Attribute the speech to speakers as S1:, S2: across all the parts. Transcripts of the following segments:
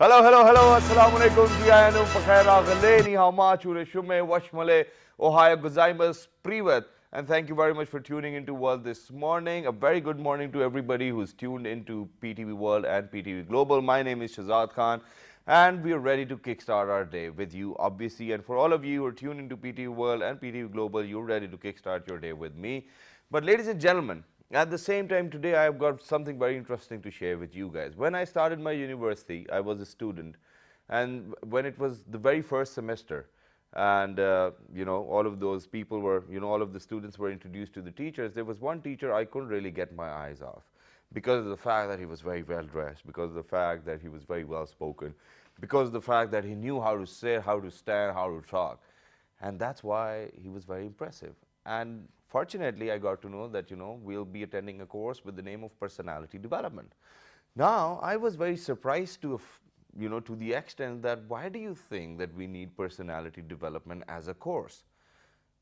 S1: Hello, hello, hello. Assalamu alaikum. Ziyanu pakhaira galeni hamachure shume washmale ohio gozaimasu privet. And thank you very much for tuning into World this morning. A very good morning to everybody who's tuned into PTV World and PTV Global. My name is Shazad Khan, and we are ready to kickstart our day with you, obviously. And for all of you who are tuned into PTV World and PTV Global, you're ready to kickstart your day with me. But ladies and gentlemen, at the same time today, I've got something very interesting to share with you guys. When I started my university, I was a student, and when it was the very first semester, and all of those people were, all of the students were introduced to the teachers, there was one teacher I couldn't really get my eyes off because of the fact that he was very well dressed, because of the fact that he was very well spoken, because of the fact that he knew how to sit, how to stand, how to talk. And that's why he was very impressive. And fortunately, I got to know that, we'll be attending a course with the name of personality development. Now, I was very surprised to the extent that why do you think that we need personality development as a course?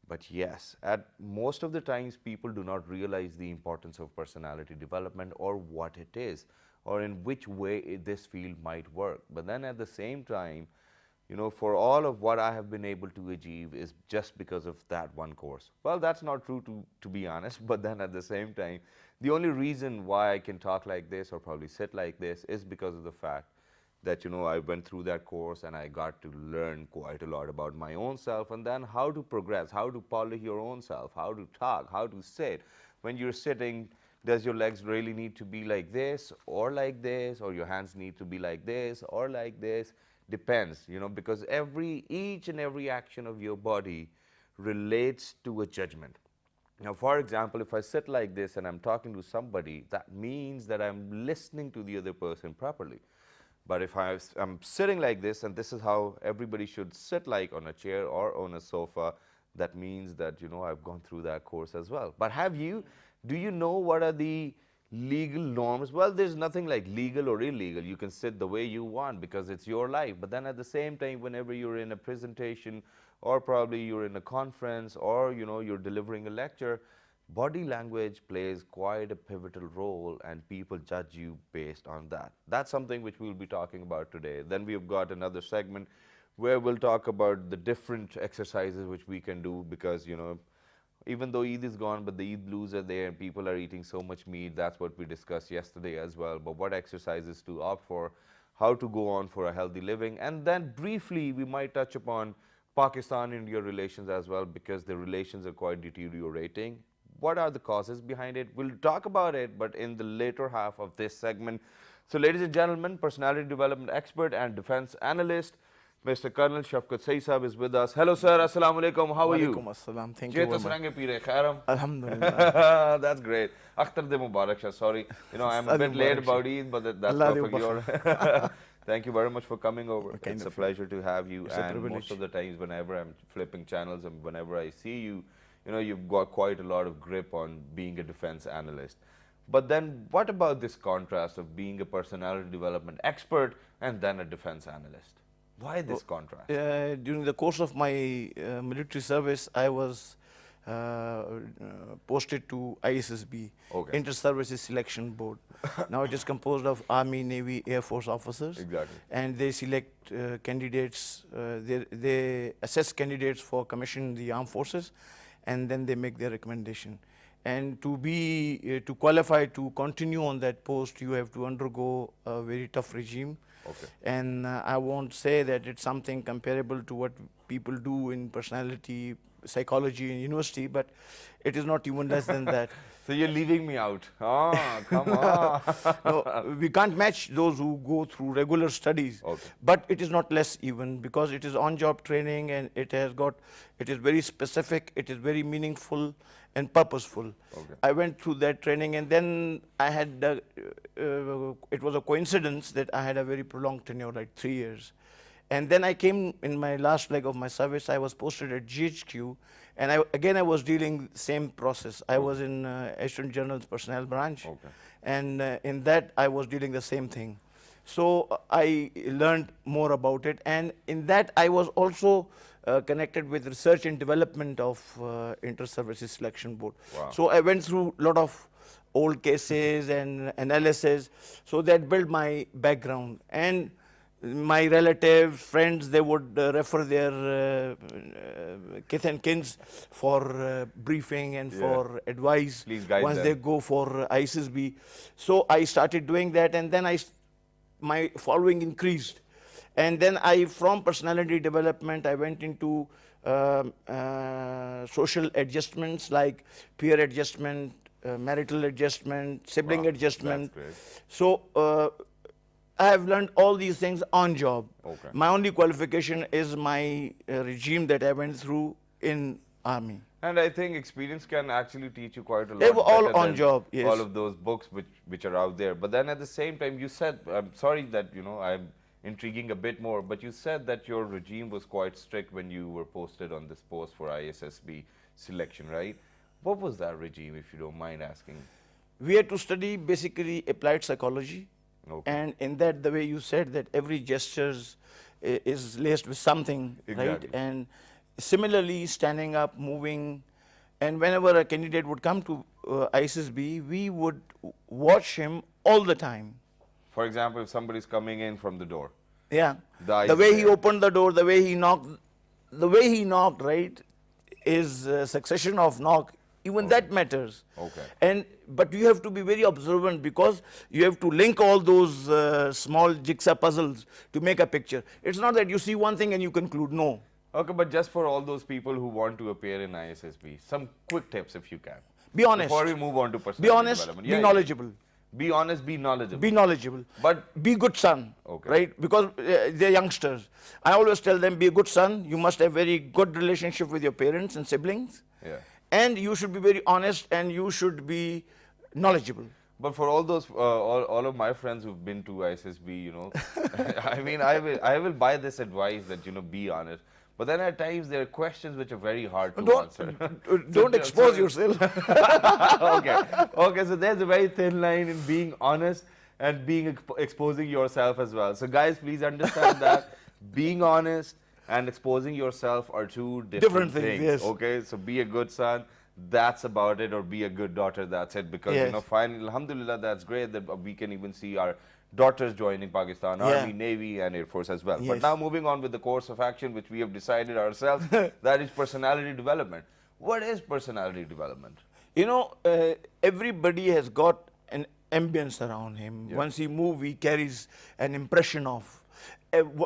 S1: But yes, at most of the times, people do not realize the importance of personality development or what it is, or in which way this field might work. But then at the same time, for all of what I have been able to achieve is just because of that one course. Well, that's not true to be honest, but then at the same time, the only reason why I can talk like this or probably sit like this is because of the fact that, I went through that course and I got to learn quite a lot about my own self, and then how to progress, how to polish your own self, how to talk, how to sit. When you're sitting, does your legs really need to be like this, or your hands need to be like this, or like this? Depends, because each and every action of your body relates to a judgment. Now, for example, if I sit like this and I'm talking to somebody, that means that I'm listening to the other person properly. But if I'm sitting like this, and this is how everybody should sit, like on a chair or on a sofa, that means that, I've gone through that course as well. But do you know what are the legal norms? Well, there's nothing like legal or illegal. You can sit the way you want because it's your life. But then at the same time, whenever you're in a presentation or probably you're in a conference or, you're delivering a lecture, body language plays quite a pivotal role, and people judge you based on that. That's something which we'll be talking about today. Then we've got another segment where we'll talk about the different exercises which we can do because, even though Eid is gone, but the Eid blues are there and people are eating so much meat. That's what we discussed yesterday as well. But what exercises to opt for, how to go on for a healthy living. And then briefly, we might touch upon Pakistan-India relations as well, because the relations are quite deteriorating. What are the causes behind it? We'll talk about it, but in the later half of this segment. So, ladies and gentlemen, personality development expert and defense analyst, Mr. Colonel Shafqat Saeed Sahab is with us. Hello, sir. Assalamu alaikum. How are you?
S2: Walaikum assalam. Thank you very much.
S1: Khairam.
S2: Alhamdulillah.
S1: That's great. Akhtar de Mubarak Shah. Sorry, I'm a bit late about Eid, but that's perfect. Thank you very much for coming over. It's a pleasure to have you. And most of the times, whenever I'm flipping channels and whenever I see you, you've got quite a lot of grip on being a defense analyst. But then what about this contrast of being a personality development expert and then a defense analyst? Why this contrast?
S2: During the course of my military service, I was posted to ISSB,
S1: Okay.
S2: Inter-Services Selection Board. Now it is composed of Army, Navy, Air Force officers.
S1: Exactly.
S2: And they select candidates, they assess candidates for commission in the armed forces, and then they make their recommendation. And to qualify to continue on that post, you have to undergo a very tough regime.
S1: Okay.
S2: And I won't say that it's something comparable to what people do in personality psychology in university, but it is not even less than that.
S1: So you're leaving me out. Oh, come on.
S2: No, we can't match those who go through regular studies.
S1: Okay.
S2: But it is not less even, because it is on-job training, and it is very specific, it is very meaningful and purposeful.
S1: Okay.
S2: I went through that training, and then I had, it was a coincidence that I had a very prolonged tenure, like 3 years. And then I came in my last leg of my service. I was posted at GHQ, and I was dealing same process. I was in Assistant General's personnel branch,
S1: Okay.
S2: and in that I was dealing the same thing. So I learned more about it, and in that I was also connected with research and development of Inter-Services Selection Board.
S1: Wow.
S2: So I went through a lot of old cases and analysis, so that built my background. And my relatives, friends, they would refer their kith and kins for briefing and
S1: Yeah.
S2: for advice
S1: Please guide
S2: once
S1: them.
S2: they go for ISSB. So I started doing that, and then my following increased. And then from personality development, I went into social adjustments like peer adjustment, marital adjustment, sibling
S1: Wow,
S2: adjustment.
S1: that's great.
S2: So I have learned all these things on job.
S1: Okay.
S2: My only qualification is my regime that I went through in army.
S1: And I think experience can actually teach you quite a lot.
S2: They were all
S1: better
S2: on
S1: than
S2: job, yes.
S1: all of those books which are out there. But then at the same time, you said, I'm sorry that, I'm intriguing a bit more, but you said that your regime was quite strict when you were posted on this post for ISSB selection, right? What was that regime, if you don't mind asking?
S2: We had to study basically applied psychology.
S1: Okay.
S2: And in that, the way you said that every gesture is laced with something,
S1: Exactly.
S2: right? And similarly, standing up, moving, and whenever a candidate would come to ISSB, we would watch him all the time.
S1: For example, if somebody's coming in from the door.
S2: Yeah.
S1: The eyes
S2: The way he
S1: there.
S2: opened the door, the way he knocked, right, is a succession of knock. Even that matters.
S1: Okay.
S2: But you have to be very observant, because you have to link all those small jigsaw puzzles to make a picture. It's not that you see one thing and you conclude. No.
S1: Okay, but just for all those people who want to appear in ISSB, some quick tips if you can.
S2: Be honest.
S1: Before we move on to personality
S2: Be honest.
S1: development.
S2: Be knowledgeable.
S1: Be honest, be knowledgeable.
S2: Be knowledgeable.
S1: But
S2: be good son.
S1: Okay.
S2: Right? Because they're youngsters. I always tell them, be a good son. You must have very good relationship with your parents and siblings.
S1: yeah.
S2: And you should be very honest, and you should be knowledgeable.
S1: But for all those, all of my friends who've been to ISSB, I mean, I will buy this advice that, be honest. But then at times there are questions which are very hard to answer.
S2: Don't expose yourself.
S1: Okay. Okay, so there's a very thin line in being honest and being exposing yourself as well. So guys, please understand that being honest and exposing yourself are two different
S2: things, yes.
S1: Okay, so be a good son, that's about it, or be a good daughter, that's it. Because
S2: Yes.
S1: finally, alhamdulillah, that's great that we can even see our daughters joining Pakistan Army, Navy, and Air Force as well. But
S2: Yes.
S1: now moving on with the course of action which we have decided ourselves, that is personality development. What is personality development?
S2: Everybody has got an ambience around him.
S1: Yeah.
S2: Once he moves, he carries an impression of.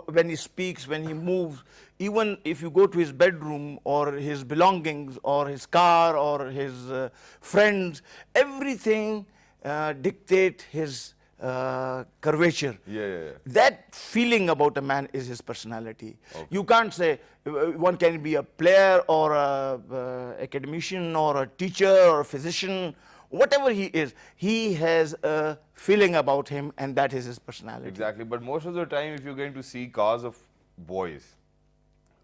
S2: When he speaks, when he moves, even if you go to his bedroom or his belongings or his car or his friends, everything dictate his curvature.
S1: Yeah.
S2: That feeling about a man is his personality.
S1: Okay.
S2: You can't say one can be a player or a academician or a teacher or a physician. Whatever he is, he has a feeling about him, and that is his personality.
S1: Exactly, but most of the time if you're going to see cars of boys,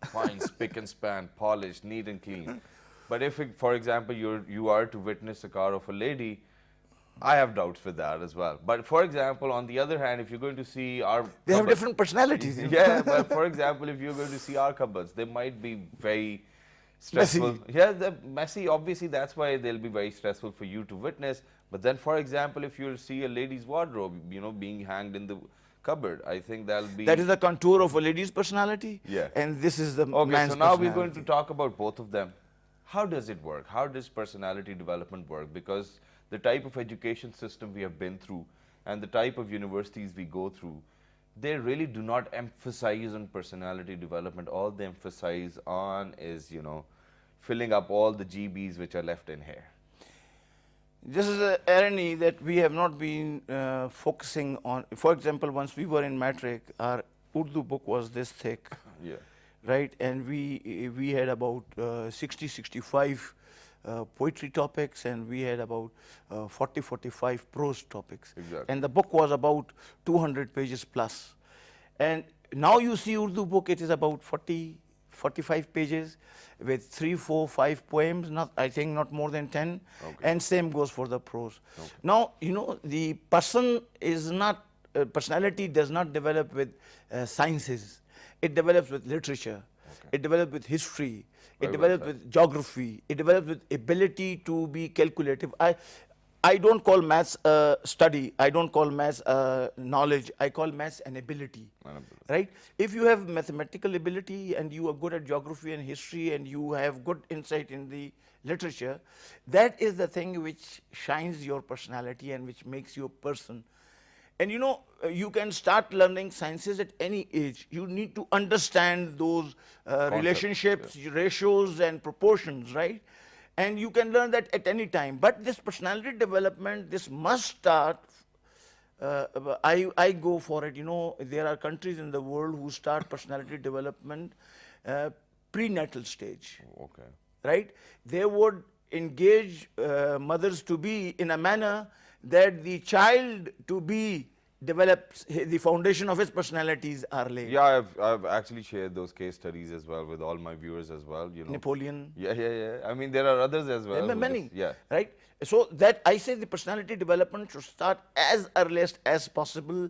S1: fine, spick and span, polished, neat and clean. But if, for example, you are to witness a car of a lady, I have doubts with that as well. But for example, on the other hand, if you're going to see our
S2: They have
S1: cupboards-
S2: different personalities.
S1: Yeah, but for example, if you're going to see our cupboards, they might be very stressful.
S2: Messy.
S1: Yeah, they're messy. Obviously, that's why they'll be very stressful for you to witness. But then, for example, if you see a lady's wardrobe, being hanged in the cupboard, I think that'll be...
S2: That is the contour of a lady's personality.
S1: Yeah.
S2: And this is the
S1: Okay,
S2: man's
S1: so now we're
S2: personality.
S1: going to talk about both of them. How does it work? How does personality development work? Because the type of education system we have been through and the type of universities we go through, they really do not emphasize on personality development. All they emphasize on is, filling up all the GBs which are left in here.
S2: This is an irony that we have not been focusing on. For example, once we were in matric, our Urdu book was this thick.
S1: Yeah.
S2: Right, and we had about 65 poetry topics, and we had about 45 prose topics.
S1: Exactly.
S2: And the book was about 200 pages plus. And now you see Urdu book, it is about 45 pages with 3, 4, 5 poems, I think not more than 10.
S1: Okay.
S2: And same goes for the prose.
S1: Okay.
S2: Now, the person is not, personality does not develop with sciences. It develops with literature.
S1: Okay.
S2: It develops with history.
S1: Very
S2: It
S1: well
S2: develops
S1: said.
S2: with geography. It develops with ability to be calculative. I don't call maths study. I don't call maths knowledge. I call maths an ability. Right? If you have mathematical ability and you are good at geography and history and you have good insight in the literature, that is the thing which shines your personality and which makes you a person. And you know, you can start learning sciences at any age. You need to understand those relationships, ratios, and proportions, right? And you can learn that at any time. But this personality development, this must start. I go for it. You know, there are countries in the world who start personality development prenatal stage.
S1: Okay.
S2: Right? They would engage mothers to be in a manner that the child to be develops the foundation of his personalities are laid.
S1: Yeah, I've actually shared those case studies as well with all my viewers as well. You know,
S2: Napoleon.
S1: Yeah. I mean, there are others as well.
S2: There are many.
S1: Yeah.
S2: Right. So that I say the personality development should start as earliest as possible,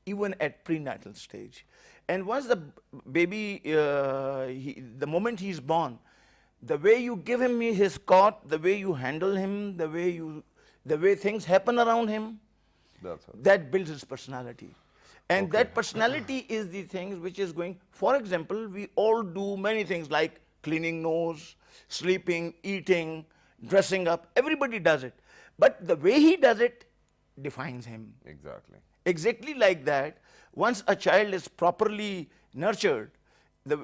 S2: even at prenatal stage. And once the baby, the moment he's born, the way you give him his cot, the way you handle him, the way things happen around him, that builds his personality. And that personality is the things which is going, for example, we all do many things like cleaning nose, sleeping, eating, dressing up. Everybody does it. But the way he does it defines him.
S1: Exactly.
S2: Exactly like that, once a child is properly nurtured,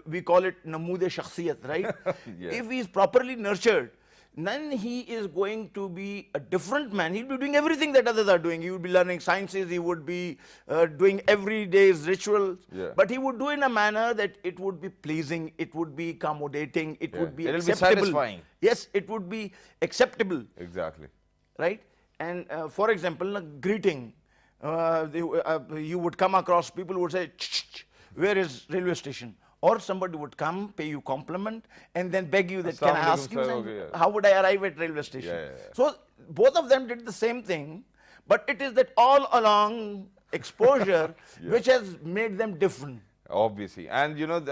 S2: we call it namood-e shakhsiyat, right?
S1: Yeah.
S2: If he is properly nurtured, then he is going to be a different man. He'll be doing everything that others are doing. He would be learning sciences, he would be doing every day's rituals, but he would do in a manner that it would be pleasing, it would be accommodating, it would be acceptable.
S1: Be satisfying.
S2: Yes, it would be acceptable.
S1: Exactly.
S2: Right? And for example, a greeting. You would come across, people would say, where is railway station? Or somebody would come, pay you compliment, and then beg you that, can I ask you, how would I arrive at railway station? So both of them did the same thing, but it is that all along exposure which has made them different.
S1: Obviously. And you know,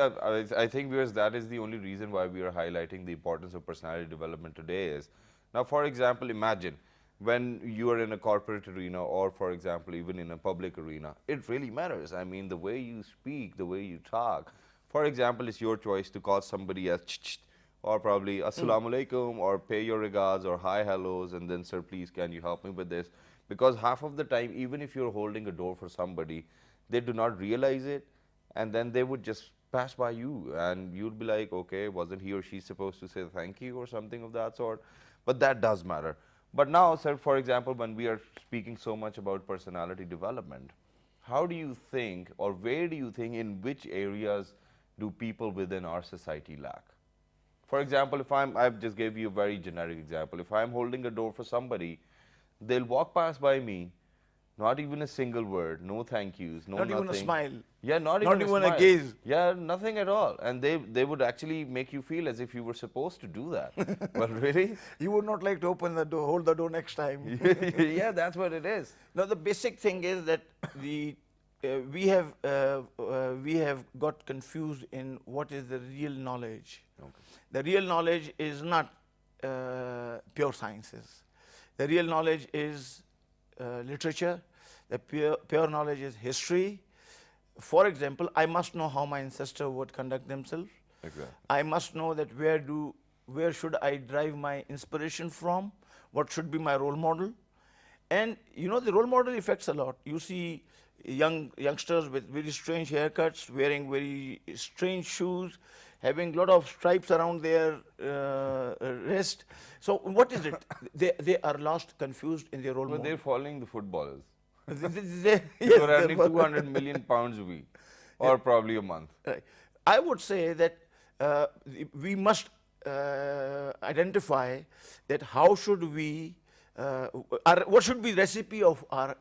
S1: I think viewers, that is the only reason why we are highlighting the importance of personality development today is, now for example, imagine when you are in a corporate arena or for example, even in a public arena, it really matters. I mean, the way you speak, the way you talk. For example, it's your choice to call somebody as or probably assalamu alaikum or pay your regards or hi, hellos, and then sir, please, can you help me with this? Because half of the time, even if you're holding a door for somebody, they do not realize it, and then they would just pass by you and you'd be like, okay, wasn't he or she supposed to say thank you or something of that sort? But that does matter. But now, sir, for example, when we are speaking so much about personality development, how do you think, or where do you think, in which areas do people within our society lack? For example, if I just gave you a very generic example. If I'm holding a door for somebody, they'll walk past by me, not even a single word, no thank yous, no
S2: not
S1: nothing.
S2: Even a smile.
S1: Yeah, not even
S2: a gaze.
S1: Yeah, nothing at all. And they would actually make you feel as if you were supposed to do that. But really?
S2: You would not like to open the door, hold the door next time.
S1: Yeah, that's what it is.
S2: Now, the basic thing is that we have got confused in what is the real knowledge. Okay. The real knowledge is not pure sciences. The real knowledge is literature. The pure knowledge is history. For example, I must know how my ancestor would conduct themselves.
S1: Exactly.
S2: I must know that where should I derive my inspiration from? What should be my role model? And you know, the role model affects a lot. You see youngsters with very strange haircuts, wearing very strange shoes, having a lot of stripes around their wrist. So what is it? They are lost, confused in their role model.
S1: They're following the footballers.
S2: They're
S1: earning 200 million pounds a week, or probably a month.
S2: Right. I would say that we must identify that how should we, what should be the recipe of our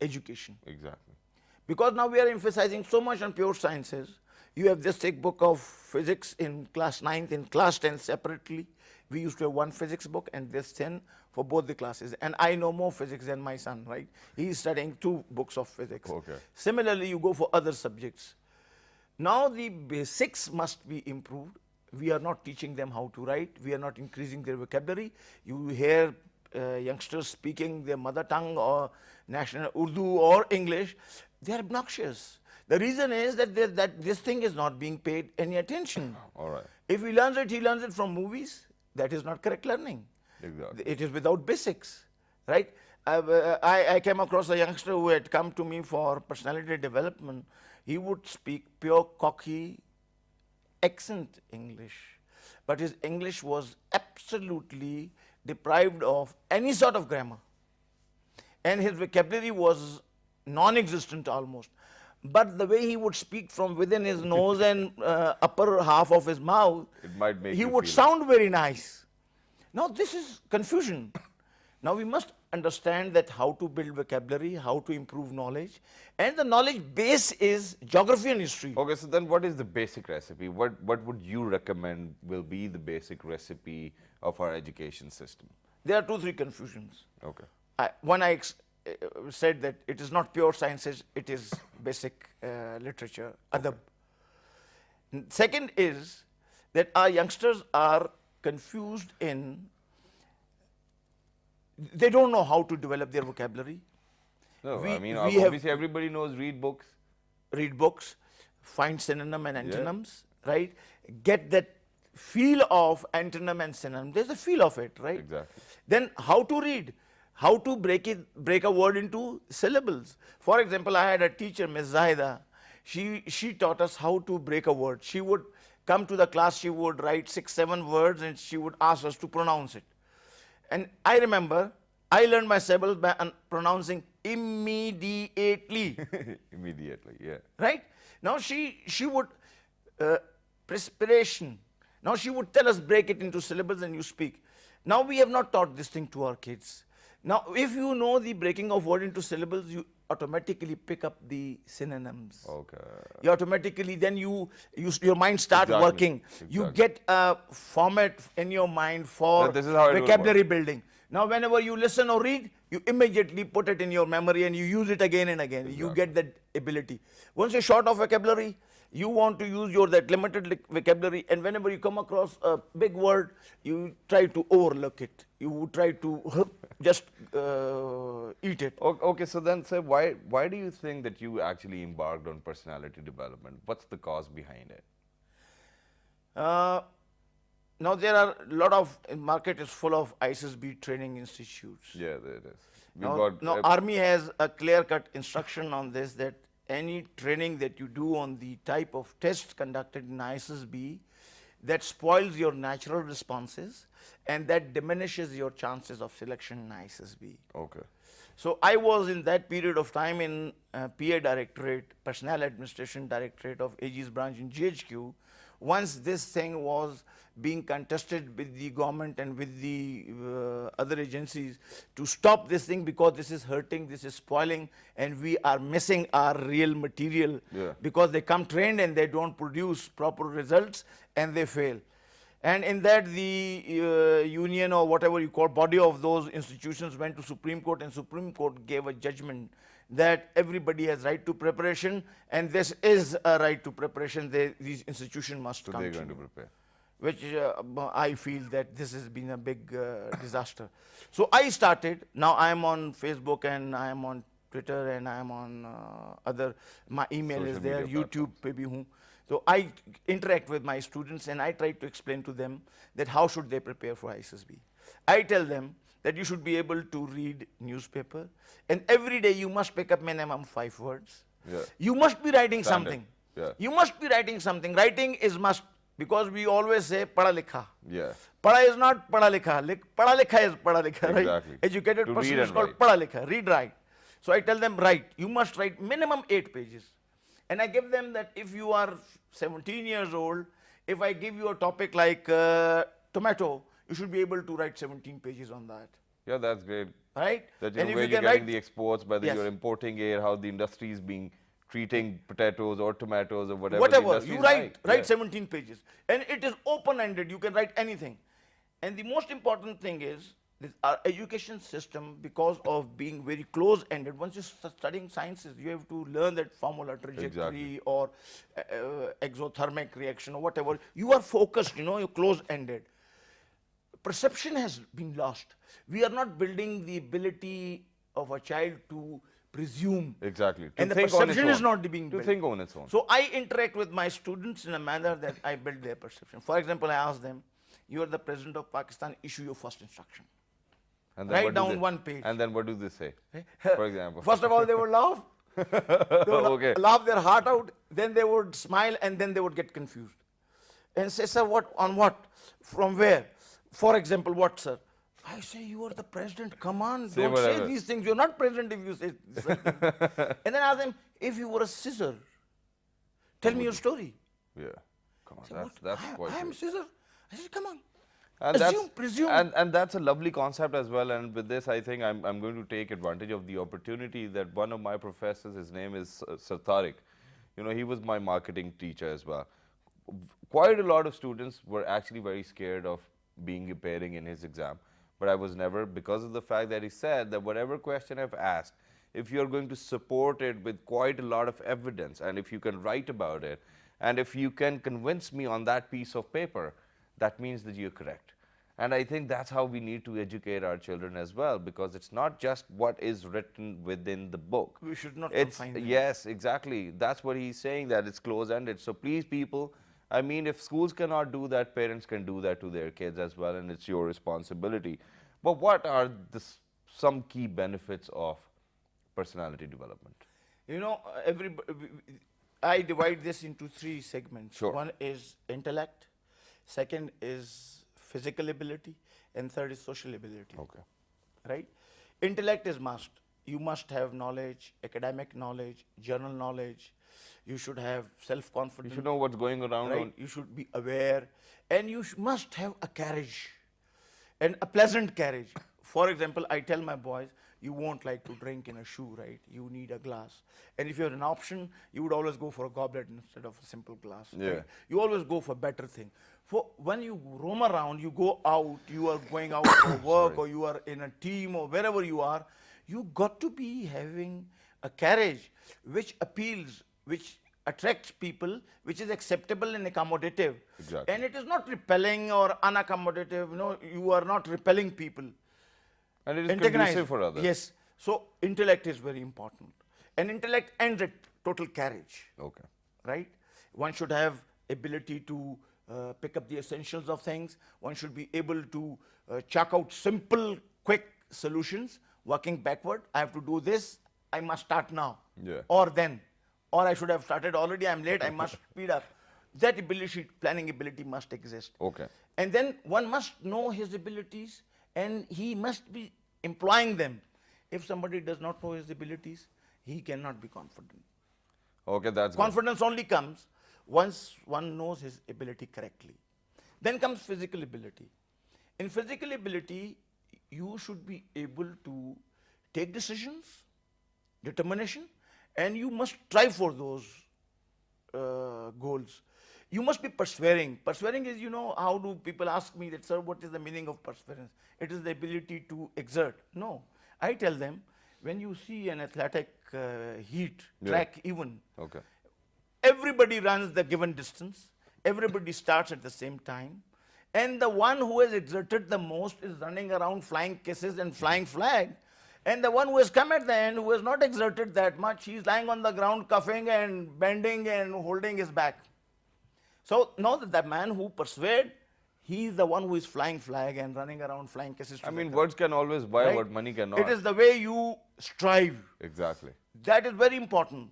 S2: education.
S1: Exactly.
S2: Because now we are emphasizing so much on pure sciences. You have this thick book of physics in class 9th, in class 10th separately. We used to have one physics book and this 10 for both the classes. And I know more physics than my son, right? He's studying 2 books of physics.
S1: Okay.
S2: Similarly, you go for other subjects. Now the basics must be improved. We are not teaching them how to write. We are not increasing their vocabulary. You hear youngsters speaking their mother tongue or national Urdu or English, they are obnoxious. The reason is that, that this thing is not being paid any attention.
S1: All right.
S2: If he learns it, he learns it from movies. That is not correct learning.
S1: Exactly.
S2: It is without basics, right? I came across a youngster who had come to me for personality development. He would speak pure Cockney accent English, but his English was absolutely deprived of any sort of grammar. And his vocabulary was non-existent almost. But the way he would speak from within his nose and upper half of his mouth,
S1: It might make
S2: he
S1: you
S2: would
S1: feel it.
S2: sound very nice. Now this is confusion. Now we must understand that how to build vocabulary, how to improve knowledge, and the knowledge base is geography and history.
S1: Okay, so then what is the basic recipe? What would you recommend will be the basic recipe of our education system?
S2: There are 2-3 confusions.
S1: Okay.
S2: One, I said that it is not pure sciences, it is basic literature, adab. Second is that our youngsters are confused in, they don't know how to develop their vocabulary.
S1: No,
S2: We-
S1: I mean,
S2: we have-
S1: obviously everybody knows read books.
S2: Read books, find synonym and antonyms, right? Get that feel of antonym and synonym. There's a feel of it, right?
S1: Exactly.
S2: Then how to read, how to break a word into syllables. For example, I had a teacher, Ms. Zahida. She taught us how to break a word. She would come to the class, she would write 6-7 words, and she would ask us to pronounce it. And I remember I learned my syllables by pronouncing immediately.
S1: Immediately, yeah.
S2: Right? Now she would, perspiration. Now she would tell us, break it into syllables and you speak. Now we have not taught this thing to our kids. Now if you know the breaking of word into syllables, you automatically pick up the synonyms.
S1: Okay.
S2: You automatically, then your mind start
S1: Exactly,
S2: working. You
S1: exactly.
S2: get a format in your mind for
S1: This is how it will
S2: vocabulary building. Now whenever you listen or read, you immediately put it in your memory and you use it again and again. You get that ability. Once you're short of vocabulary, you want to use that limited vocabulary, and whenever you come across a big word, you try to overlook it. You try to just eat it.
S1: Okay, so then, sir, why do you think that you actually embarked on personality development? What's the cause behind it?
S2: Now there are a lot of, market is full of ISSB training institutes.
S1: Yeah, there it is. We've
S2: Now,
S1: got
S2: Army has a clear-cut instruction on this, that any training that you do on the type of tests conducted in ISSB, that spoils your natural responses and that diminishes your chances of selection in ISSB.
S1: Okay.
S2: So I was in that period of time in PA Directorate, Personnel Administration Directorate of AG's branch in GHQ. Once this thing was being contested with the government and with the other agencies to stop this thing, because this is hurting, this is spoiling, and we are missing our real material, because they come trained and they don't produce proper results and they fail. And in that, the union or whatever you call body of those institutions went to Supreme Court, and Supreme Court gave a judgment that everybody has right to preparation, and this is a right to preparation. These institutions must
S1: So
S2: come
S1: they're
S2: to
S1: going to
S2: you.
S1: prepare.
S2: Which I feel that this has been a big disaster. So I started, now I am on Facebook and I am on Twitter and I am on other, my email
S1: Social
S2: is there,
S1: media
S2: YouTube pe bhi hoon. So I interact with my students and I try to explain to them that how should they prepare for ISSB. I tell them that you should be able to read newspaper, and every day you must pick up minimum 5 words.
S1: Yeah.
S2: You must be writing
S1: Standard.
S2: something.
S1: Yeah.
S2: You must be writing something. Writing is must, because we always say pada likha.
S1: Yeah.
S2: Pada is not pada likha. Pada likha is pada likha, right?
S1: Exactly.
S2: Educated
S1: To
S2: person
S1: read
S2: is
S1: and
S2: called
S1: write.
S2: pada likha, read, write. So I tell them, write. You must write minimum 8 pages. And I give them that if you are 17 years old, if I give you a topic like tomato, you should be able to write 17 pages on that.
S1: Yeah, that's great.
S2: Right?
S1: That
S2: And if
S1: where
S2: you
S1: you're
S2: can
S1: getting
S2: write,
S1: the exports, whether
S2: Yes.
S1: you're importing it, how the industry is being treating potatoes or tomatoes or whatever. the
S2: whatever,
S1: industry
S2: you
S1: is
S2: write,
S1: like. Yeah.
S2: 17 pages. And it is open-ended, you can write anything. And the most important thing is, this, our education system, because of being very close-ended, once you start studying sciences, you have to learn that formula trajectory
S1: Exactly.
S2: or exothermic reaction or whatever. You are focused, you're close-ended. perception has been lost. We are not building the ability of a child to presume.
S1: Exactly. To
S2: And the
S1: think on its
S2: perception is
S1: own.
S2: not being
S1: To
S2: built.
S1: think on its own.
S2: So I interact with my students in a manner that I build their perception. For example, I ask them, you are the president of Pakistan, issue your first instruction.
S1: And then
S2: Write
S1: what do
S2: down
S1: they-
S2: one page.
S1: And then what do they say? For example.
S2: First of all, they would laugh. They would
S1: Okay.
S2: laugh their heart out. Then they would smile, and then they would get confused. And say, sir, what? On what? From where? For example, what, sir? I say, you are the president. Come on,
S1: Say
S2: don't
S1: whatever.
S2: say these things. You're not president if you say such things. And then I ask them, if you were a scissor, tell me your story.
S1: Yeah. Come on.
S2: Say,
S1: That's
S2: what?
S1: quite
S2: I am
S1: good.
S2: scissor. I said, come on.
S1: And
S2: Assume, presume.
S1: And that's a lovely concept as well. And with this, I think I'm going to take advantage of the opportunity that one of my professors, his name is Sir Tariq. You know, he was my marketing teacher as well. Quite a lot of students were actually very scared of being appearing in his exam. But I was never, because of the fact that he said that whatever question I've asked, if you're going to support it with quite a lot of evidence, and if you can write about it, and if you can convince me on that piece of paper, that means that you're correct. And I think that's how we need to educate our children as well, because it's not just what is written within the book.
S2: We should not
S1: It's,
S2: confine them.
S1: yes, exactly. That's what he's saying, that it's close-ended. So please, people, I mean, if schools cannot do that, parents can do that to their kids as well, and it's your responsibility. But what are some key benefits of personality development?
S2: You know, I divide this into three segments.
S1: Sure.
S2: One is intellect, second is physical ability, and third is social ability.
S1: Okay.
S2: Right? Intellect is must. You must have knowledge, academic knowledge, journal knowledge. You should have self-confidence.
S1: You should know what's going around.
S2: Right? You should be aware, and you must have a carriage, and a pleasant carriage. For example, I tell my boys, you won't like to drink in a shoe, right? You need a glass. And if you have an option, you would always go for a goblet instead of a simple glass.
S1: Yeah.
S2: Right? You always go for better thing. For when you roam around, you go out, you are going out for work, or you are in a team, or wherever you are, you got to be having a carriage which appeals, which attracts people, which is acceptable and accommodative.
S1: Exactly.
S2: And it is not repelling or unaccommodative. You know, you are not repelling people.
S1: And it is
S2: Antagonize.
S1: conducive for others.
S2: Yes. So intellect is very important. And intellect ends at total carriage.
S1: Okay.
S2: Right? One should have ability to pick up the essentials of things. One should be able to chalk out simple, quick solutions, working backward. I have to do this. I must start now.
S1: Yeah.
S2: Or then. Or I should have started already. I'm late. I must speed up. That ability, planning ability must exist.
S1: Okay.
S2: And then one must know his abilities, and he must be employing them. If somebody does not know his abilities, he cannot be confident.
S1: Okay, that's good.
S2: Confidence only comes once one knows his ability correctly. Then comes physical ability. In physical ability, you should be able to take decisions, determination, and you must strive for those goals. You must be persevering. Persevering is, you know, how do people ask me that, sir, what is the meaning of perseverance? It is the ability to exert. No. I tell them, when you see an athletic heat, track even,
S1: Okay.
S2: everybody runs the given distance. Everybody starts at the same time. And the one who has exerted the most is running around flying kisses and flying flag. And the one who has come at the end, who has not exerted that much, he's lying on the ground, coughing and bending and holding his back. So know that the man who persuades, he's the one who is flying flag and running around flying kisses.
S1: I mean, words can always buy
S2: Right?
S1: what money cannot.
S2: It is the way you strive.
S1: Exactly.
S2: That is very important.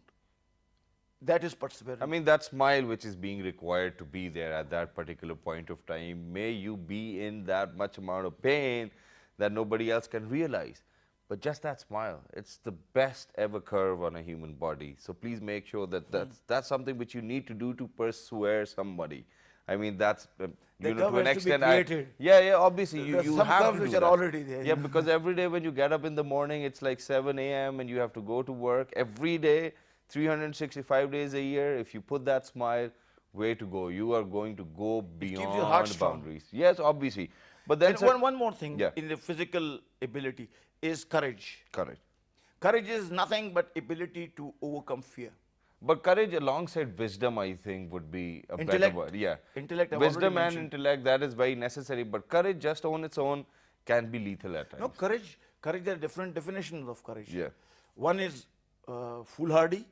S2: That is perseverance.
S1: I mean, that smile which is being required to be there at that particular point of time, may you be in that much amount of pain that nobody else can realize. But just that smile, it's the best ever curve on a human body. So please make sure that that's something which you need to do to persuade somebody. I mean, that's,
S2: The
S1: you know,
S2: curve
S1: to an
S2: has to be
S1: extent,
S2: created.
S1: yeah, obviously,
S2: There's
S1: you
S2: some
S1: have
S2: curves
S1: to
S2: which
S1: do
S2: are
S1: that.
S2: already there,
S1: Yeah,
S2: you know.
S1: because every day when you get up in the morning, it's like 7 a.m. and you have to go to work. Every day, 365 days a year, if you put that smile, way to go. You are going to go
S2: keeps your heart
S1: beyond
S2: strong.
S1: boundaries. Yes, obviously. But then,
S2: And one more thing
S1: Yeah.
S2: in the physical ability is courage.
S1: Correct.
S2: Courage is nothing but ability to overcome fear.
S1: But courage alongside wisdom, I think, would be a better
S2: Intellect.
S1: word. Yeah.
S2: Intellect, I've already
S1: Wisdom and
S2: mentioned.
S1: intellect, that is very necessary. But courage just on its own can be lethal at
S2: No,
S1: times.
S2: courage, there are different definitions of courage.
S1: Yeah.
S2: One is foolhardy,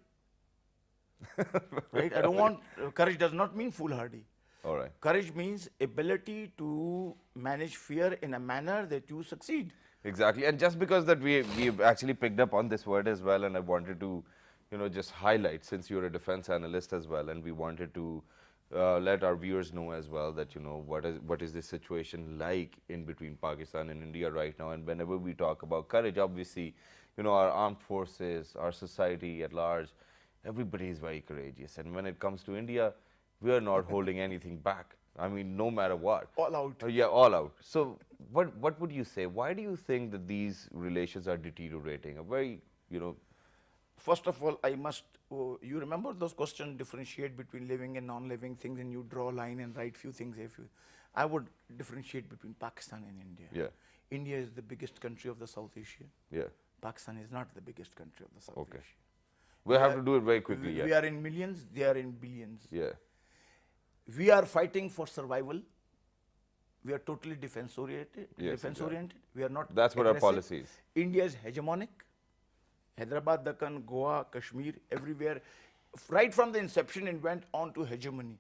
S2: right? I don't want, courage does not mean foolhardy.
S1: All right.
S2: Courage means ability to manage fear in a manner that you succeed.
S1: Exactly. And just because that we've actually picked up on this word as well, and I wanted to, just highlight, since you're a defense analyst as well, and we wanted to let our viewers know as well that, what is the situation like in between Pakistan and India right now. And whenever we talk about courage, obviously, our armed forces, our society at large, everybody is very courageous. And when it comes to India, we are not holding anything back. I mean, no matter what.
S2: All out.
S1: Yeah, all out. So what would you say? Why do you think that these relations are deteriorating? A very,
S2: First of all, I must, you remember those questions, differentiate between living and non-living things, and you draw a line and write few things. I would differentiate between Pakistan and India.
S1: Yeah.
S2: India is the biggest country of the South Asia.
S1: Yeah.
S2: Pakistan is not the biggest country of the South
S1: Okay.
S2: Asia.
S1: We have to do it very quickly.
S2: We are in millions, they are in billions.
S1: Yeah.
S2: We are fighting for survival. We are totally defense oriented.
S1: Yes, exactly.
S2: We are not.
S1: That's what our
S2: aggressive.
S1: policy is.
S2: India is hegemonic. Hyderabad, Deccan, Goa, Kashmir, everywhere. Right from the inception, it went on to hegemony.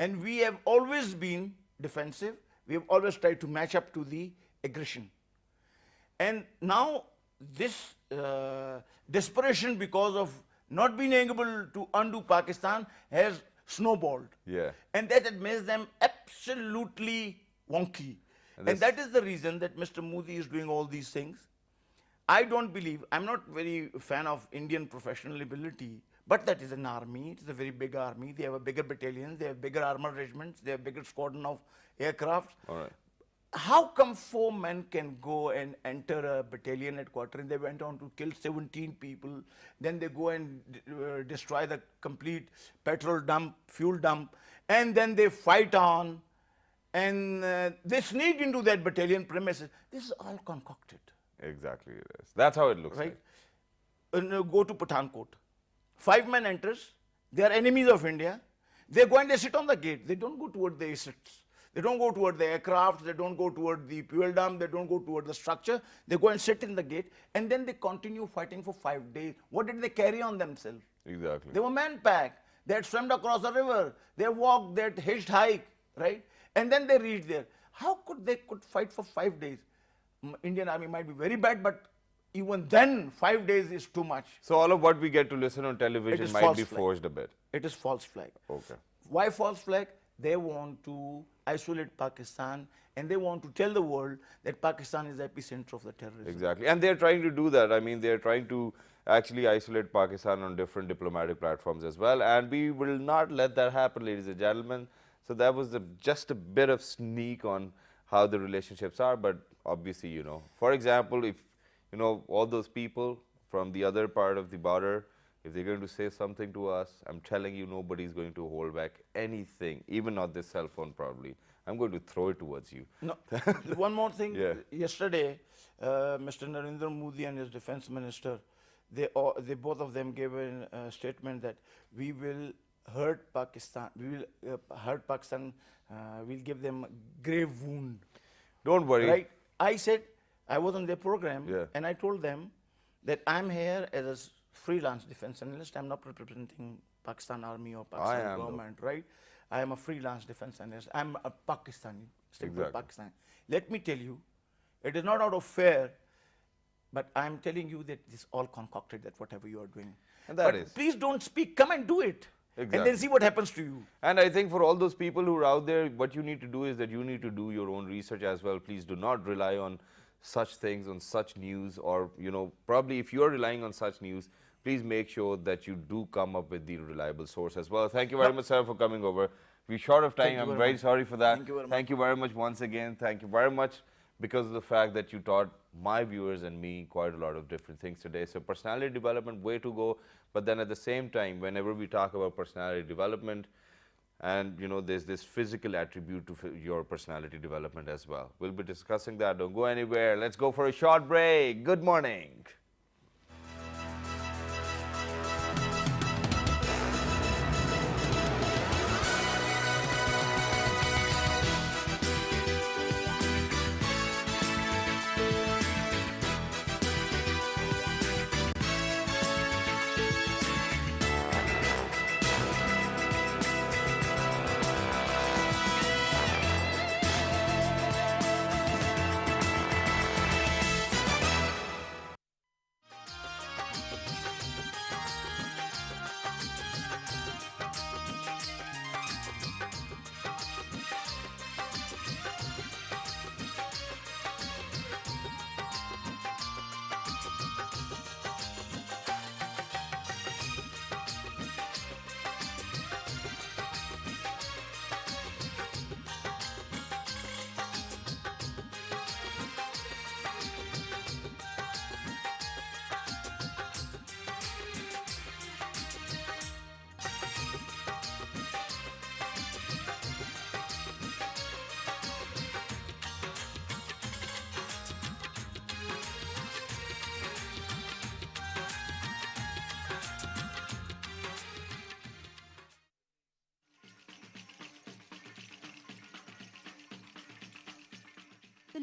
S2: And we have always been defensive. We have always tried to match up to the aggression. And now this desperation because of not being able to undo Pakistan has snowballed.
S1: Yeah.
S2: And that makes them absolutely wonky. And that is the reason that Mr. Modi is doing all these things. I don't believe, I'm not very fan of Indian professional ability, but that is an army. It's a very big army. They have a bigger battalions, they have bigger armored regiments, they have bigger squadron of aircrafts.
S1: All right.
S2: How come 4 men can go and enter a battalion headquarters? And they went on to kill 17 people. Then they go and destroy the complete petrol dump, fuel dump, and then they fight on, and they sneak into that battalion premises. This is all concocted.
S1: Exactly. Yes. That's how it looks
S2: Right?
S1: like.
S2: Go to Pathankot. 5 men enters. They are enemies of India. They go and they sit on the gate. They don't go toward the assets. They don't go toward the aircraft. They don't go toward the fuel dump. They don't go toward the structure. They go and sit in the gate. And then they continue fighting for 5 days. What did they carry on themselves?
S1: Exactly.
S2: They were man-packed. They had swum across the river. They walked, they had hitched hike, right? And then they reached there. How could they fight for 5 days? Indian army might be very bad, but even then, 5 days is too much.
S1: So all of what we get to listen on television might be forced a bit.
S2: It is false flag.
S1: Okay.
S2: Why false flag? They want to isolate Pakistan, and they want to tell the world that Pakistan is the epicenter of the terrorism.
S1: Exactly. And they're trying to do that. I mean, they're trying to actually isolate Pakistan on different diplomatic platforms as well. And we will not let that happen, ladies and gentlemen. So that was just a bit of sneak on how the relationships are. But obviously, for example, if, all those people from the other part of the border, if they're going to say something to us, I'm telling you, nobody's going to hold back anything, even not this cell phone probably. I'm going to throw it towards you.
S2: No, one more thing.
S1: Yeah.
S2: Yesterday, Mr. Narendra Modi and his defense minister, they both of them gave a statement that we will hurt Pakistan. We will hurt Pakistan. We'll give them a grave wound.
S1: Don't worry.
S2: Right? I said I was on their program,
S1: Yeah.
S2: and I told them that I'm here as a freelance defense analyst. I'm not representing Pakistan Army or Pakistan government, right? I am a freelance defense analyst. I'm a Pakistani, simple
S1: Exactly.
S2: Pakistani. Let me tell you, it is not out of fear, but I'm telling you that this is all concocted, that whatever you are doing.
S1: And that
S2: but
S1: is.
S2: please don't speak. Come and do it. And
S1: Exactly.
S2: then see what happens to you.
S1: And I think for all those people who are out there, what you need to do is that you need to do your own research as well. Please do not rely on such things, on such news, or, probably if you're relying on such news, please make sure that you do come up with the reliable source as well. Thank you very much, sir, for coming over. We're short of time. I'm very sorry for that.
S2: Thank you very much.
S1: Thank you very much once again. Thank you very much because of the fact that you taught my viewers and me quite a lot of different things today. So personality development, way to go. But then at the same time, whenever we talk about personality development, and there's this physical attribute to your personality development as well. We'll be discussing that. Don't go anywhere. Let's go for a short break. Good morning.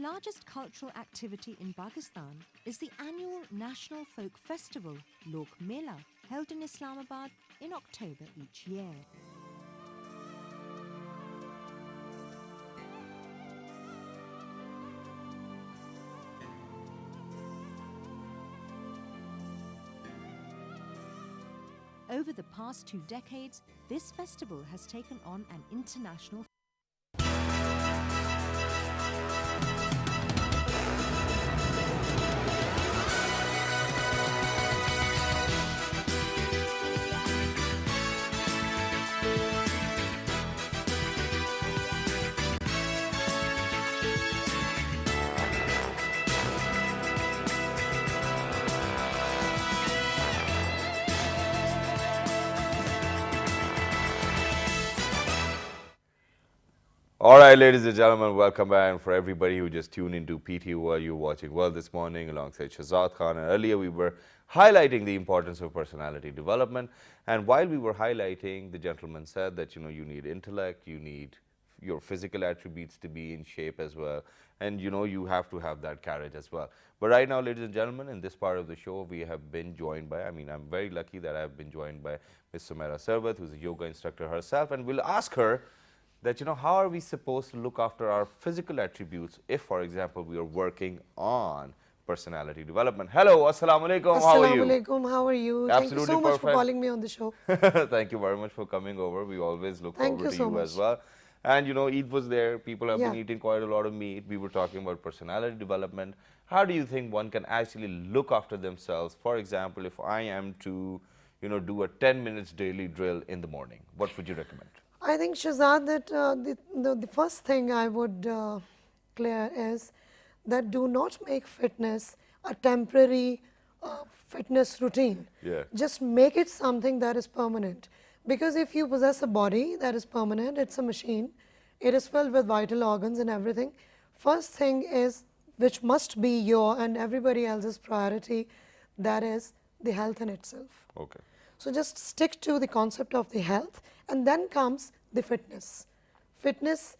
S3: largest cultural activity in Pakistan is the annual National Folk Festival, Lok Mela, held in Islamabad in October each year. Over the past 2 decades, this festival has taken on an international.
S1: All right, ladies and gentlemen, welcome back. And for everybody who just tuned into PT World, you're watching World this morning alongside Shahzad Khan. And earlier we were highlighting the importance of personality development. And while we were highlighting, the gentleman said that, you need intellect, you need your physical attributes to be in shape as well. And, you have to have that courage as well. But right now, ladies and gentlemen, in this part of the show, we have been joined by, I'm very lucky that I've been joined by Ms. Sumaira Sarwat, who's a yoga instructor herself. And we'll ask her that, how are we supposed to look after our physical attributes if, for example, we are working on personality development. Hello, assalamu alaikum, how are you?
S4: Assalamu alaikum, how are you?
S1: Absolutely
S4: Thank you so much for
S1: perfect.
S4: calling me on the show.
S1: Thank you very much for coming over. We always look
S4: Thank
S1: forward
S4: you
S1: to
S4: so
S1: you
S4: much.
S1: as well. And, Eid was there. People have been
S4: Yeah.
S1: eating quite a lot of meat. We were talking about personality development. How do you think one can actually look after themselves? For example, if I am to, do a 10 minutes daily drill in the morning, what would you recommend?
S4: I think, Shahzad, that the first thing I would clear is that do not make fitness a temporary fitness routine.
S1: Yeah.
S4: Just make it something that is permanent. Because if you possess a body that is permanent, it's a machine, it is filled with vital organs and everything. First thing is, which must be your and everybody else's priority, that is the health in itself.
S1: Okay.
S4: So just stick to the concept of the health, and then comes the fitness. Fitness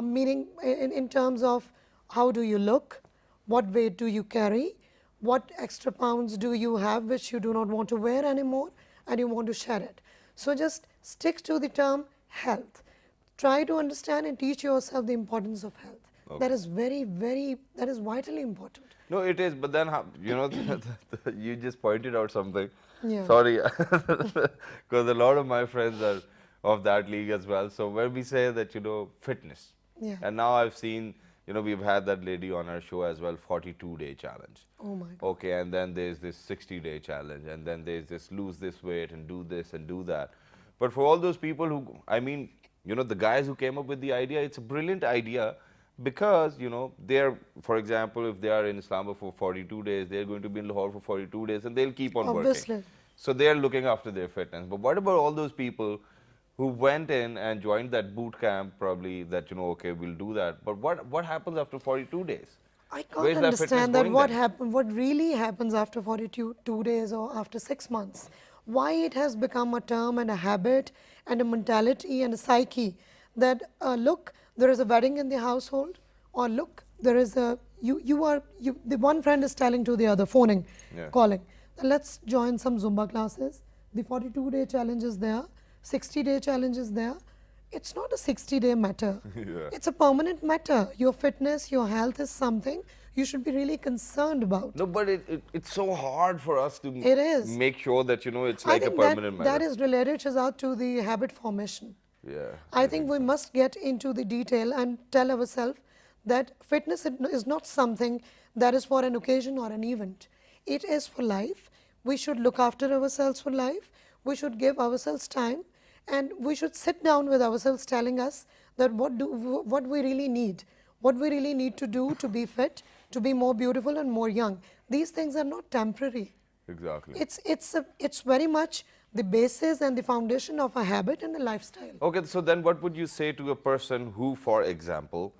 S4: meaning in terms of how do you look, what weight do you carry, what extra pounds do you have which you do not want to wear anymore and you want to shed it. So just stick to the term health. Try to understand and teach yourself the importance of health.
S1: Okay.
S4: That is that is vitally important.
S1: No, it is, but then, you just pointed out something.
S4: Yeah.
S1: Sorry, because a lot of my friends are of that league as well. So when we say that, fitness,
S4: Yeah.
S1: and now I've seen, we've had that lady on our show as well, 42-day challenge.
S4: Oh my God.
S1: Okay, and then there's this 60-day challenge, and then there's this lose this weight and do this and do that. But for all those people who, the guys who came up with the idea, it's a brilliant idea. Because, they're, for example, if they are in Islamabad for 42 days, they're going to be in Lahore for 42 days and they'll keep on
S4: Obviously.
S1: working. So they're looking after their fitness. But what about all those people who went in and joined that boot camp, probably that, okay, we'll do that. But what happens after 42 days?
S4: I can't
S1: Where's that fitness
S4: understand that
S1: going
S4: what
S1: then?
S4: what really happens after 42 days or after 6 months. Why it has become a term and a habit and a mentality and a psyche that look, there is a wedding in the household, or look, there is a the one friend is telling to the other, phoning,
S1: Yeah.
S4: calling, let's join some Zumba classes. The 42-day challenge is there, 60-day challenge is there. It's not a 60-day matter.
S1: Yeah.
S4: It's a permanent matter. Your fitness, your health is something you should be really concerned about.
S1: No, but it's so hard for us to
S4: It is.
S1: make sure that, it's
S4: I
S1: like a
S4: think
S1: permanent matter.
S4: that is related, Shahzad, to the habit formation.
S1: Yeah.
S4: I think we must get into the detail and tell ourselves that fitness is not something that is for an occasion or an event. It is for life. We should look after ourselves for life. We should give ourselves time, and we should sit down with ourselves telling us that what we really need, what we really need to do to be fit, to be more beautiful and more young. These things are not temporary.
S1: Exactly.
S4: It's very much the basis and the foundation of a habit and a lifestyle.
S1: Okay, so then what would you say to a person who, for example,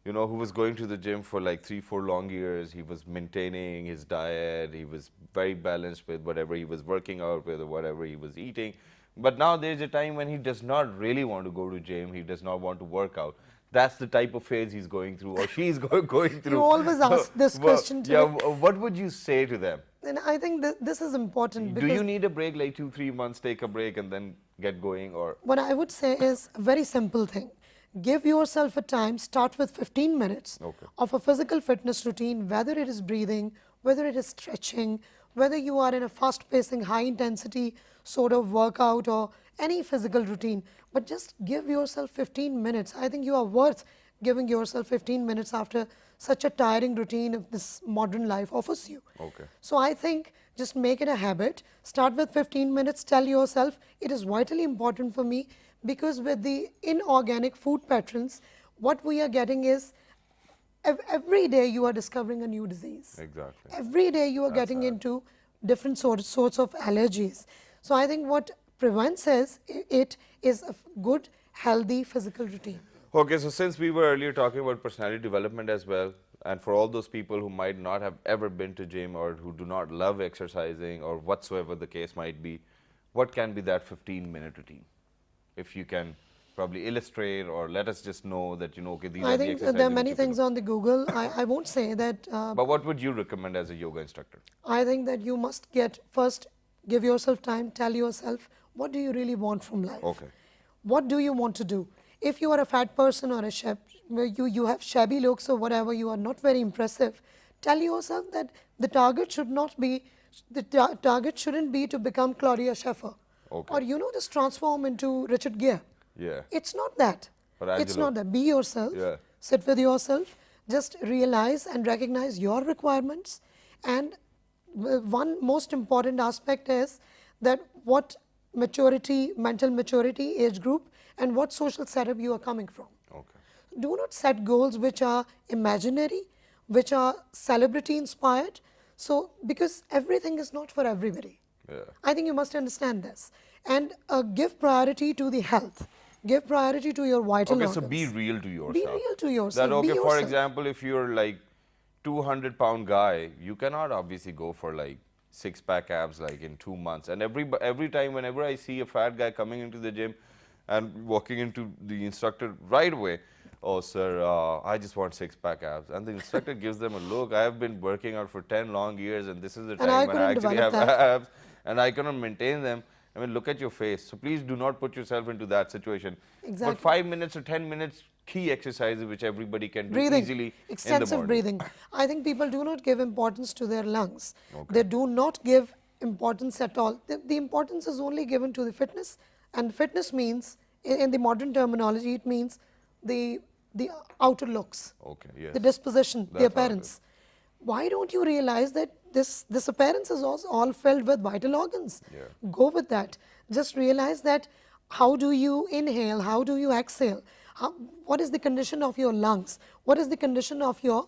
S1: who was going to the gym for like 3-4 long years, he was maintaining his diet, he was very balanced with whatever he was working out with or whatever he was eating, but now there's a time when he does not really want to go to gym, he does not want to work out. that's the type of phase he's going through or she's going through.
S4: You always ask this question to
S1: Yeah,
S4: me.
S1: what would you say to them?
S4: And I think this is important
S1: Do
S4: because
S1: you need a break, like 2-3 months, take a break and then get going, or?
S4: what I would say is a very simple thing. Give yourself a time, start with 15 minutes
S1: Okay.
S4: of a physical fitness routine, whether it is breathing, whether it is stretching, whether you are in a fast pacing, high intensity sort of workout or any physical routine. But just give yourself 15 minutes. I think you are worth giving yourself 15 minutes after such a tiring routine of this modern life offers you.
S1: Okay.
S4: So I think just make it a habit. Start with 15 minutes. Tell yourself it is vitally important for me, because with the inorganic food patterns, what we are getting is every day you are discovering a new disease.
S1: Exactly.
S4: Every day you are getting into different sorts of allergies. So I think what prevents it is a good, healthy physical routine.
S1: Okay, so since we were earlier talking about personality development as well, and for all those people who might not have ever been to gym or who do not love exercising or whatsoever the case might be, what can be that 15-minute routine? If you can probably illustrate or let us just know that, okay, these
S4: I
S1: are the
S4: think
S1: exercises.
S4: there are
S1: which
S4: many
S1: you can
S4: things
S1: do.
S4: on the Google. I won't say that.
S1: But what would you recommend as a yoga instructor?
S4: I think that you must first give yourself time, tell yourself what do you really want from life.
S1: Okay.
S4: What do you want to do? If you are a fat person or you have shabby looks or whatever, you are not very impressive, tell yourself that the target shouldn't be to become Claudia Schiffer.
S1: Okay.
S4: Or just transform into Richard Gere.
S1: Yeah.
S4: It's not that.
S1: Or
S4: It's
S1: Angelo.
S4: not that. Be yourself.
S1: Yeah.
S4: Sit with yourself. Just realize and recognize your requirements. And one most important aspect is that what maturity, mental maturity, age group, and what social setup you are coming from.
S1: Okay.
S4: Do not set goals which are imaginary, which are celebrity inspired. So, because everything is not for everybody.
S1: Yeah.
S4: I think you must understand this. And give priority to the health. Give priority to your vital
S1: Okay,
S4: organs.
S1: so be real to yourself.
S4: Be real to yourself.
S1: That, okay,
S4: Be
S1: for
S4: yourself.
S1: example, if you're like 200-pound guy, you cannot obviously go for like six-pack abs like in 2 months. And every time, whenever I see a fat guy coming into the gym and walking into the instructor right away, oh sir, I just want six-pack abs. And the instructor gives them a look. I have been working out for 10 long years, and this is the
S4: And
S1: time
S4: I
S1: when I
S4: couldn't
S1: actually have
S4: develop that.
S1: abs, and I cannot maintain them. I mean, look at your face. So please do not put yourself into that situation.
S4: Exactly.
S1: But 5 minutes or 10 minutes, key exercises which everybody can do
S4: Breathing,
S1: easily in the
S4: extensive
S1: morning.
S4: breathing. I think people do not give importance to their lungs. They do not give importance at all. The importance is only given to the fitness, and fitness means, in the modern terminology, it means the outer looks,
S1: Okay, yes.
S4: the disposition,
S1: That's how
S4: the
S1: it
S4: appearance. Why don't you realize that this appearance is also all filled with vital organs?
S1: Yeah.
S4: Go with that. Just realize that how do you inhale, how do you exhale, what is the condition of your lungs, what is the condition of your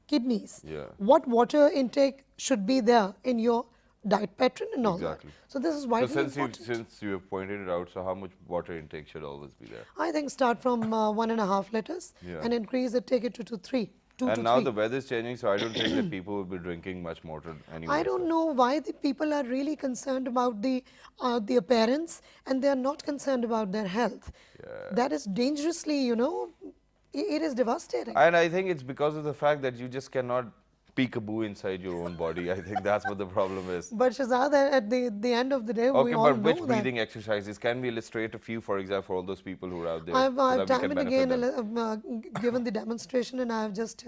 S4: kidneys,
S1: Yeah.
S4: what water intake should be there in your diet pattern and all
S1: Exactly.
S4: that. So this is
S1: So
S4: vitally important.
S1: since you have pointed it out, so how much water intake should always be there?
S4: I think start from 1.5 liters
S1: Yeah.
S4: and increase it, take it to 3. 2
S1: And
S4: to
S1: now
S4: 3.
S1: the weather is changing, so I don't think that people will be drinking much water anyway.
S4: I don't know why the people are really concerned about the appearance, and they are not concerned about their health. That is dangerously, it is devastating.
S1: And I think it's because of the fact that you just cannot peekaboo inside your own body. I think that's what the problem is.
S4: But Shahzad, at the end of the day, we
S1: Okay,
S4: all
S1: but
S4: know
S1: which
S4: that.
S1: breathing exercises? Can we illustrate a few, for example, for all those people who are out there?
S4: I've
S1: so that we
S4: time
S1: can
S4: and
S1: benefit
S4: again
S1: them?
S4: given the demonstration, and I've just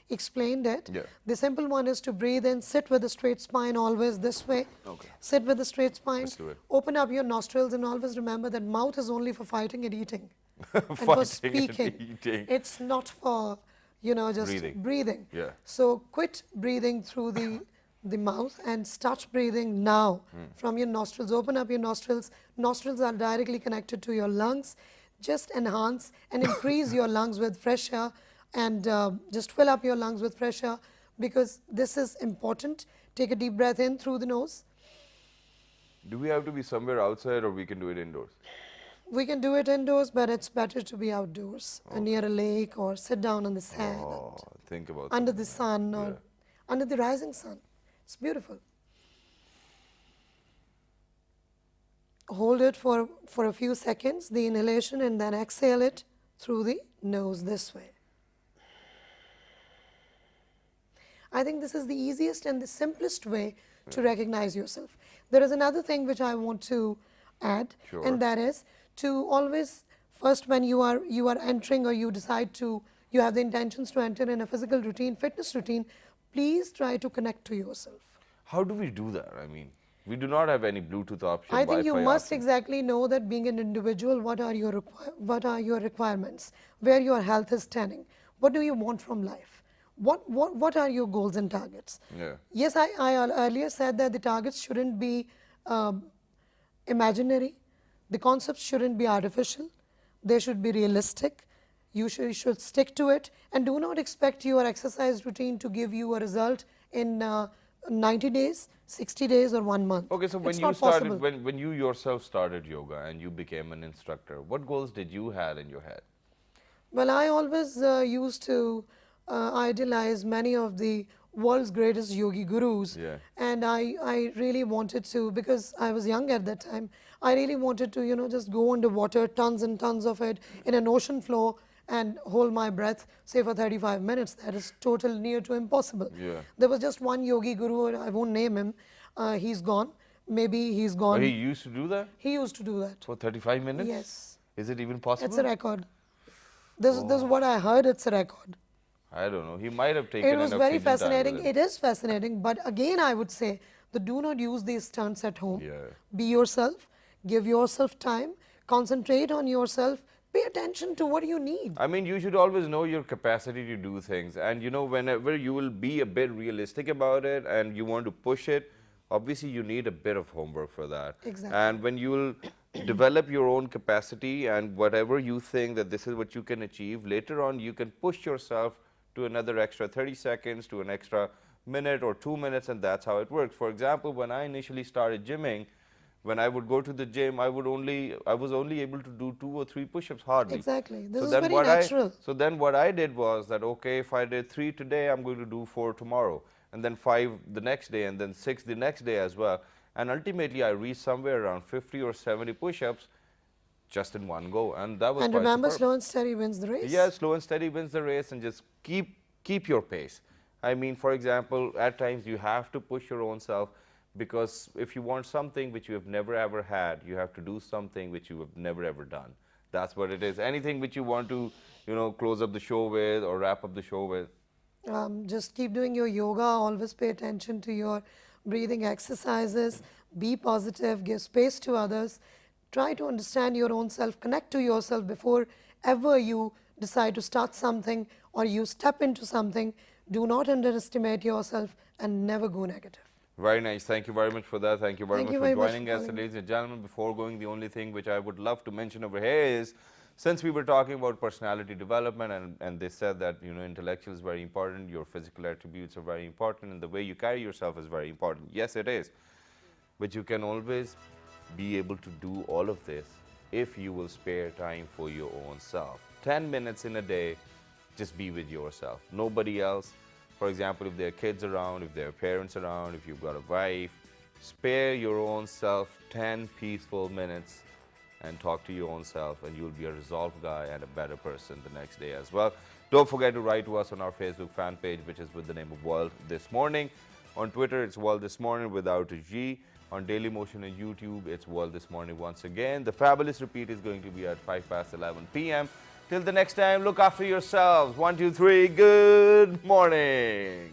S4: explained it.
S1: Yeah.
S4: The simple one is to breathe in, sit with a straight spine, always this way.
S1: Okay.
S4: Sit with a straight spine.
S1: Let's do it.
S4: Open up your nostrils, and always remember that mouth is only for fighting and eating. And for
S1: Fighting and
S4: speaking.
S1: eating.
S4: It's not for, just breathing.
S1: Yeah.
S4: So quit breathing through the mouth and start breathing now from your nostrils. Open up your nostrils. Nostrils are directly connected to your lungs. Just enhance and increase your lungs with fresh air, and just fill up your lungs with fresh air, because this is important. Take a deep breath in through the nose.
S1: Do we have to be somewhere outside, or we can do it indoors?
S4: We can do it indoors, but it's better to be outdoors, near a lake, or sit down on the sand,
S1: Oh, think about
S4: under
S1: that.
S4: the sun, or under the rising sun. It's beautiful. Hold it for a few seconds, the inhalation, and then exhale it through the nose this way. I think this is the easiest and the simplest way to recognize yourself. There is another thing which I want to add,
S1: Sure.
S4: and that is to always first when you are entering, or you decide to, you have the intentions to enter in a physical routine, fitness routine, please try to connect to yourself.
S1: How do we do that? I mean, we do not have any Bluetooth option.
S4: I think you
S1: Wi-Fi
S4: must
S1: option.
S4: exactly know that being an individual, what are your requirements, where your health is standing, what do you want from life, what are your goals and targets.
S1: Yeah.
S4: Yes, I earlier said that the targets shouldn't be imaginary, the concepts shouldn't be artificial, they should be realistic. You should stick to it, and do not expect your exercise routine to give you a result in 90 days, 60 days, or 1 month.
S1: Okay, so when
S4: It's
S1: you
S4: not
S1: started,
S4: possible.
S1: when you yourself started yoga and you became an instructor, what goals did you had in your head?
S4: Well, I always used to idealize many of the world's greatest yogi gurus.
S1: Yeah.
S4: And I really wanted to, because I was young at that time, I really wanted to, just go underwater, tons and tons of it, in an ocean floor, and hold my breath, say for 35 minutes. That is total near to impossible.
S1: Yeah.
S4: There was just one yogi guru, I won't name him. He's gone. Maybe he's
S1: But
S4: gone.
S1: he used to do that
S4: He used to do that.
S1: for 35 minutes?
S4: Yes.
S1: Is it even possible?
S4: It's a record. This is what I heard, it's a record.
S1: I don't know. He might have taken
S4: It was
S1: an
S4: very
S1: oxygen tank
S4: fascinating.
S1: with him.
S4: It is fascinating, but again, I would say that do not use these stunts at home.
S1: Yeah.
S4: Be yourself, give yourself time, concentrate on yourself, pay attention to what you need.
S1: I mean, you should always know your capacity to do things. And whenever you will be a bit realistic about it and you want to push it, obviously you need a bit of homework for that.
S4: Exactly.
S1: And when you will develop your own capacity and whatever you think that this is what you can achieve, later on you can push yourself to another extra 30 seconds, to an extra minute or 2 minutes, and that's how it works. For example, when I initially started gymming, when I would go to the gym, I was only able to do 2 or 3 push-ups hardly.
S4: Exactly. This
S1: So
S4: is
S1: then
S4: very
S1: what
S4: natural.
S1: So then what I did was that, okay, if I did 3 today, I'm going to do 4 tomorrow, and then 5 the next day, and then 6 the next day as well. And ultimately, I reached somewhere around 50 or 70 push-ups just in one go, and that was
S4: And
S1: quite
S4: remember,
S1: superb.
S4: slow and steady wins the race.
S1: Yeah, slow and steady wins the race, and just keep your pace. I mean, for example, at times you have to push your own self, because if you want something which you have never ever had, you have to do something which you have never ever done. That's what it is. Anything which you want to, close up the show with or wrap up the show with.
S4: Just keep doing your yoga. Always pay attention to your breathing exercises. Be positive. Give space to others. Try to understand your own self. Connect to yourself before ever you decide to start something or you step into something. Do not underestimate yourself and never go negative.
S1: Very nice. Thank you very much for that. Thank you very
S4: Thank
S1: much
S4: you
S1: for
S4: very much
S1: joining
S4: for
S1: us,
S4: calling me.
S1: ladies and gentlemen. Before going, the only thing which I would love to mention over here is, since we were talking about personality development, and they said that intellectual is very important, your physical attributes are very important, and the way you carry yourself is very important. Yes, it is. But you can always be able to do all of this if you will spare time for your own self. 10 minutes in a day, just be with yourself. Nobody else. For example, if there are kids around, if there are parents around, if you've got a wife, spare your own self 10 peaceful minutes and talk to your own self, and you'll be a resolved guy and a better person the next day as well. Don't forget to write to us on our Facebook fan page, which is with the name of World This Morning. On Twitter, it's World This Morning without a G. On Dailymotion and YouTube, it's World This Morning once again. The fabulous repeat is going to be at 11 p.m. Till the next time, look after yourselves. 1, 2, 3, good morning.